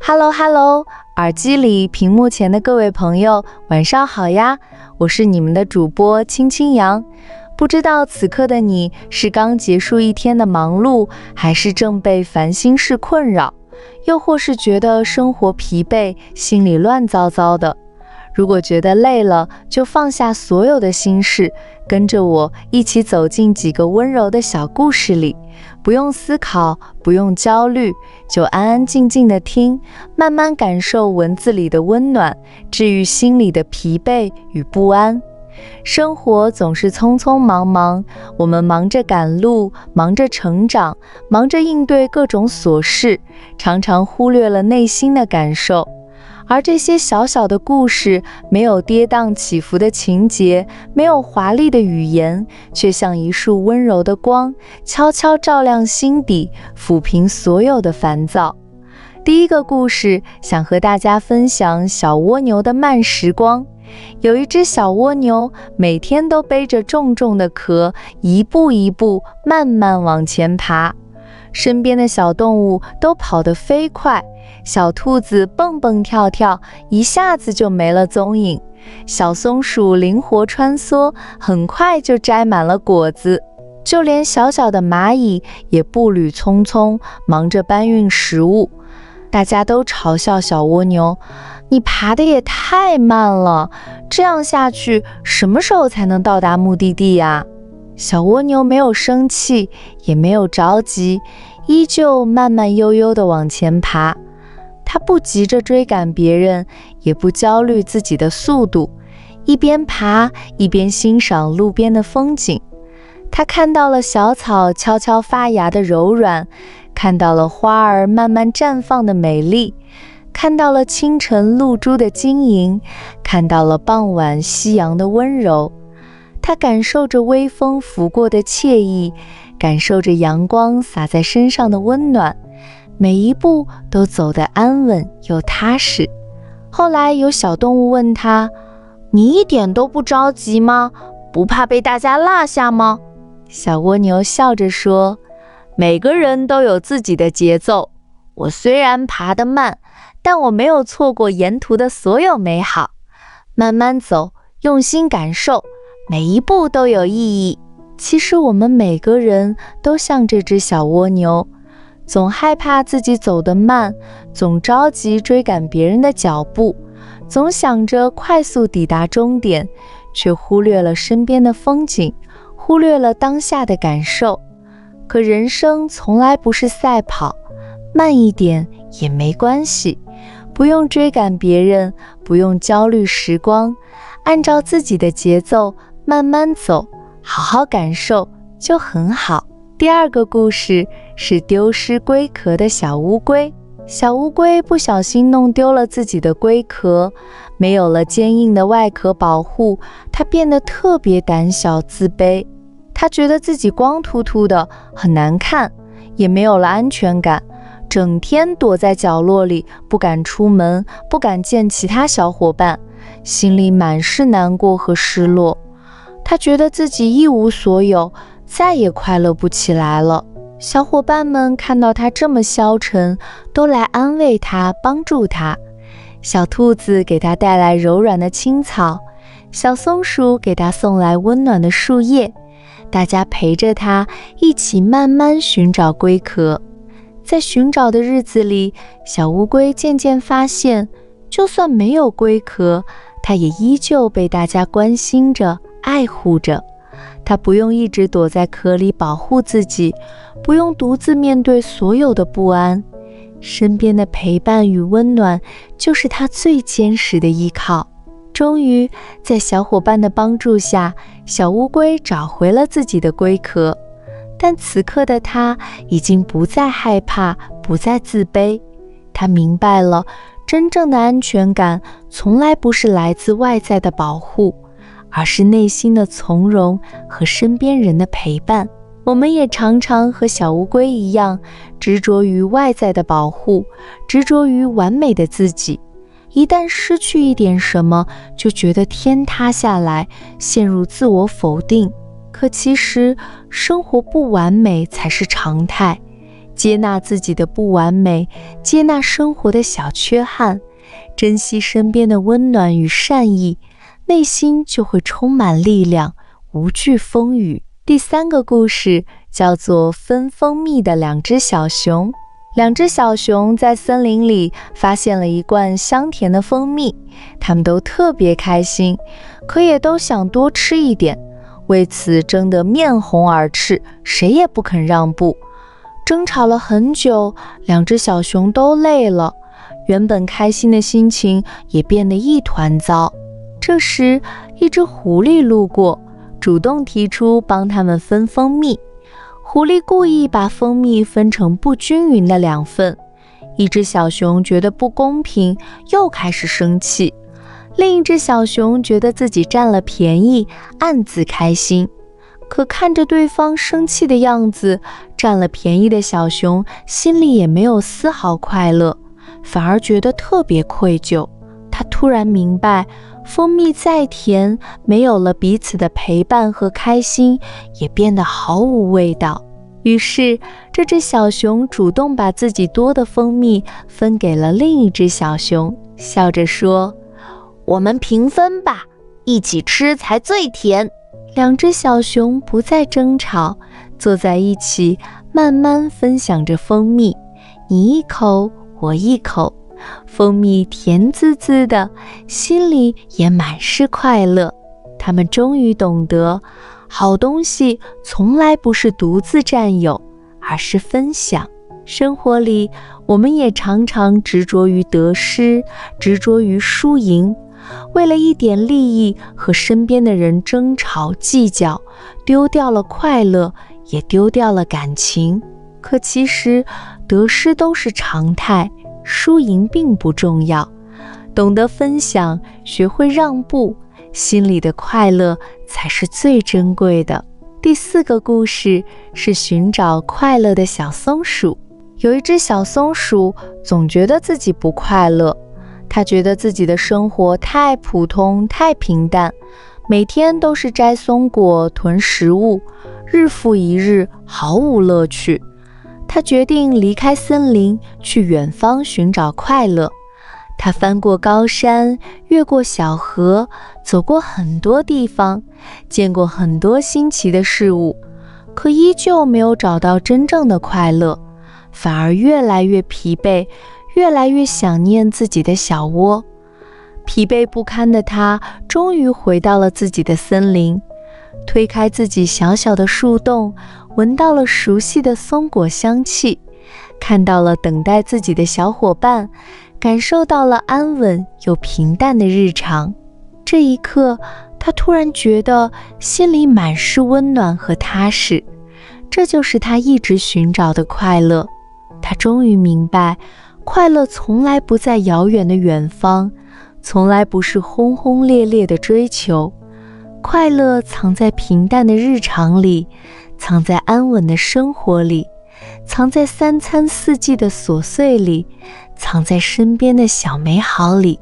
Hello Hello， 耳机里屏幕前的各位朋友晚上好呀，我是你们的主播青青阳。不知道此刻的你是刚结束一天的忙碌，还是正被烦心事困扰，又或是觉得生活疲惫，心里乱糟糟的。如果觉得累了，就放下所有的心事，跟着我一起走进几个温柔的小故事里，不用思考，不用焦虑，就安安静静的听，慢慢感受文字里的温暖，治愈心里的疲惫与不安。生活总是匆匆忙忙，我们忙着赶路，忙着成长，忙着应对各种琐事，常常忽略了内心的感受。而这些小小的故事，没有跌宕起伏的情节，没有华丽的语言，却像一束温柔的光，悄悄照亮心底，抚平所有的烦躁。第一个故事，想和大家分享小蜗牛的慢时光。有一只小蜗牛，每天都背着重重的壳，一步一步慢慢往前爬。身边的小动物都跑得飞快，小兔子蹦蹦跳跳，一下子就没了踪影。小松鼠灵活穿梭，很快就摘满了果子。就连小小的蚂蚁也步履匆匆，忙着搬运食物。大家都嘲笑小蜗牛，你爬得也太慢了，这样下去，什么时候才能到达目的地呀？小蜗牛没有生气，也没有着急，依旧慢慢悠悠地往前爬。它不急着追赶别人，也不焦虑自己的速度，一边爬一边欣赏路边的风景。它看到了小草悄悄发芽的柔软，看到了花儿慢慢绽放的美丽，看到了清晨露珠的晶莹，看到了傍晚夕阳的温柔。它感受着微风拂过的惬意，感受着阳光洒在身上的温暖，每一步都走得安稳又踏实。后来有小动物问它，你一点都不着急吗？不怕被大家落下吗？小蜗牛笑着说，每个人都有自己的节奏，我虽然爬得慢，但我没有错过沿途的所有美好。慢慢走，用心感受，每一步都有意义。其实我们每个人都像这只小蜗牛，总害怕自己走得慢，总着急追赶别人的脚步，总想着快速抵达终点，却忽略了身边的风景，忽略了当下的感受。可人生从来不是赛跑，慢一点也没关系，不用追赶别人，不用焦虑时光，按照自己的节奏慢慢走，好好感受就很好。第二个故事是丢失龟壳的小乌龟。小乌龟不小心弄丢了自己的龟壳，没有了坚硬的外壳保护，它变得特别胆小自卑。它觉得自己光秃秃的，很难看，也没有了安全感，整天躲在角落里，不敢出门，不敢见其他小伙伴，心里满是难过和失落。它觉得自己一无所有，再也快乐不起来了。小伙伴们看到它这么消沉，都来安慰它，帮助它。小兔子给它带来柔软的青草，小松鼠给它送来温暖的树叶，大家陪着它一起慢慢寻找龟壳。在寻找的日子里，小乌龟渐渐发现，就算没有龟壳，它也依旧被大家关心着，爱护着。它不用一直躲在壳里保护自己，不用独自面对所有的不安，身边的陪伴与温暖就是它最坚实的依靠。终于在小伙伴的帮助下，小乌龟找回了自己的龟壳。但此刻的它已经不再害怕，不再自卑。它明白了，真正的安全感从来不是来自外在的保护，而是内心的从容和身边人的陪伴。我们也常常和小乌龟一样，执着于外在的保护，执着于完美的自己。一旦失去一点什么，就觉得天塌下来，陷入自我否定。可其实，生活不完美才是常态。接纳自己的不完美，接纳生活的小缺憾，珍惜身边的温暖与善意，内心就会充满力量，无惧风雨。第3个故事叫做分蜂蜜的2只小熊。2只小熊在森林里发现了一罐香甜的蜂蜜，它们都特别开心，可也都想多吃一点，为此争得面红耳赤，谁也不肯让步。争吵了很久，2只小熊都累了，原本开心的心情也变得一团糟。这时，一只狐狸路过，主动提出帮他们分蜂蜜。狐狸故意把蜂蜜分成不均匀的2份，一只小熊觉得不公平，又开始生气。另一只小熊觉得自己占了便宜，暗自开心。可看着对方生气的样子，占了便宜的小熊心里也没有丝毫快乐，反而觉得特别愧疚。他突然明白，蜂蜜再甜，没有了彼此的陪伴和开心，也变得毫无味道。于是，这只小熊主动把自己多的蜂蜜分给了另一只小熊，笑着说：“我们平分吧，一起吃才最甜。”2只小熊不再争吵，坐在一起，慢慢分享着蜂蜜，你一口，我一口。蜂蜜甜滋滋的，心里也满是快乐。他们终于懂得，好东西从来不是独自占有，而是分享。生活里，我们也常常执着于得失，执着于输赢，为了一点利益和身边的人争吵计较，丢掉了快乐，也丢掉了感情。可其实，得失都是常态，输赢并不重要，懂得分享，学会让步，心里的快乐才是最珍贵的。第4个故事是寻找快乐的小松鼠。有一只小松鼠总觉得自己不快乐，它觉得自己的生活太普通，太平淡，每天都是摘松果，囤食物，日复一日，毫无乐趣。他决定离开森林，去远方寻找快乐。他翻过高山，越过小河，走过很多地方，见过很多新奇的事物，可依旧没有找到真正的快乐，反而越来越疲惫，越来越想念自己的小窝。疲惫不堪的他，终于回到了自己的森林，推开自己小小的树洞，闻到了熟悉的松果香气，看到了等待自己的小伙伴，感受到了安稳又平淡的日常。这一刻，他突然觉得心里满是温暖和踏实，这就是他一直寻找的快乐。他终于明白，快乐从来不在遥远的远方，从来不是轰轰烈烈的追求，快乐藏在平淡的日常里，藏在安稳的生活里，藏在3餐4季的琐碎里，藏在身边的小美好里。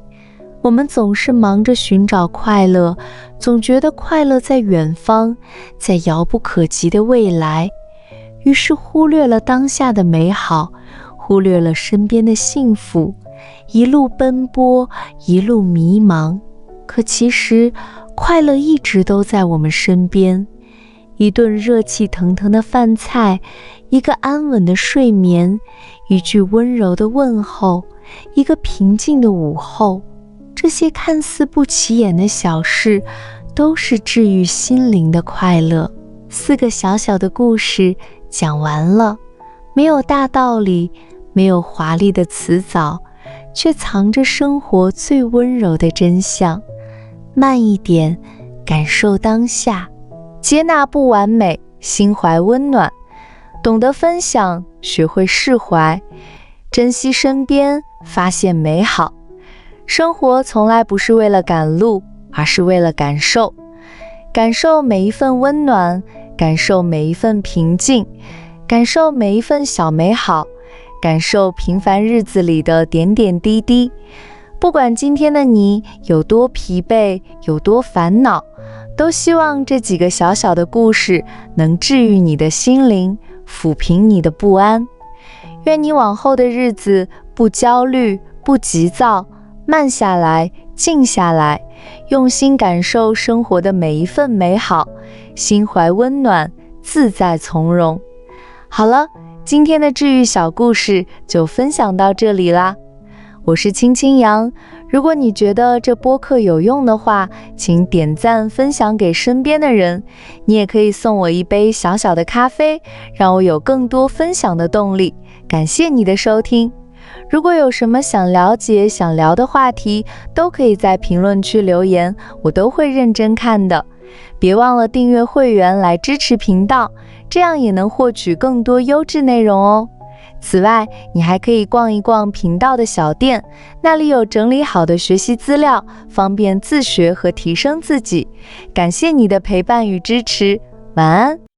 我们总是忙着寻找快乐，总觉得快乐在远方，在遥不可及的未来，于是忽略了当下的美好，忽略了身边的幸福，一路奔波，一路迷茫。可其实，快乐一直都在我们身边。一顿热气腾腾的饭菜，一个安稳的睡眠，一句温柔的问候，一个平静的午后，这些看似不起眼的小事，都是治愈心灵的快乐。4个小小的故事讲完了，没有大道理，没有华丽的辞藻，却藏着生活最温柔的真相。慢一点，感受当下，接纳不完美，心怀温暖，懂得分享，学会释怀，珍惜身边，发现美好。生活从来不是为了赶路，而是为了感受。感受每一份温暖，感受每一份平静，感受每一份小美好，感受平凡日子里的点点滴滴。不管今天的你有多疲惫，有多烦恼，都希望这几个小小的故事能治愈你的心灵，抚平你的不安。愿你往后的日子不焦虑、不急躁，慢下来，静下来，用心感受生活的每一份美好，心怀温暖，自在从容。好了，今天的治愈小故事就分享到这里啦。我是青青羊，如果你觉得这播客有用的话，请点赞分享给身边的人。你也可以送我一杯小小的咖啡，让我有更多分享的动力。感谢你的收听。如果有什么想了解、想聊的话题，都可以在评论区留言，我都会认真看的。别忘了订阅会员来支持频道，这样也能获取更多优质内容哦。此外，你还可以逛一逛频道的小店，那里有整理好的学习资料，方便自学和提升自己。感谢你的陪伴与支持，晚安。